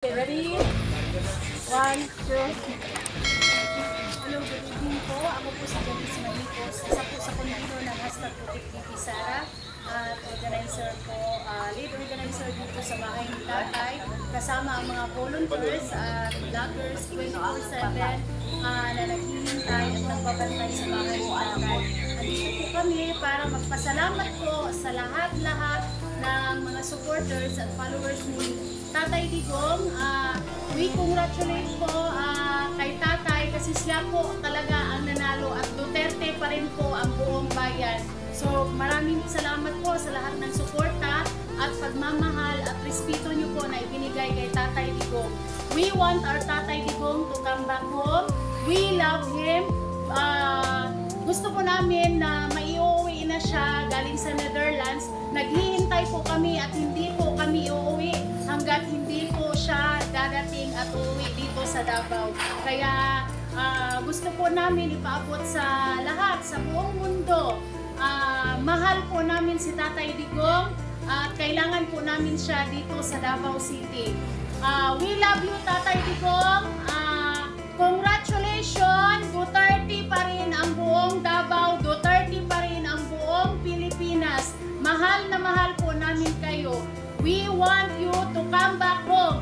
Okay, ready? 1, 2. Hello, good evening po. Ako po si Janice Manipos. Isa po sa konbino ng Hashtag Putik DP Sara at organizer po, lead organizer dito sa bahay ni Tatay. Kasama ang mga volunteers at vloggers 24/7 na naghihintay at nagbabantay sa bahay ni Tatay. Andito po kami para magpasalamat po sa lahat-lahat ng mga supporters at followers ni Tatay Digong. We congratulate po kay Tatay kasi siya po talaga ang nanalo at Duterte pa rin po ang buong bayan. So maraming salamat po sa lahat ng suporta at pagmamahal at respeto niyo po na ibinigay kay Tatay Digong. We want our Tatay Digong to come back home. We love him. Gusto po namin na maiuwi na siya galing sa Netherlands. Naghihintay po kami at hindi po kami uuwi hanggat hindi po siya dadating at uuwi dito sa Davao. Kaya gusto po namin ipaabot sa lahat, sa buong mundo. Mahal po namin si Tatay Digong at kailangan po namin siya dito sa Davao City. We love you, Tatay Digong. Congratulations! Duterte pa rin ang buong Davao. Duterte pa rin ang buong Pilipinas. Mahal na mahal po namin kayo. We want you to come back home.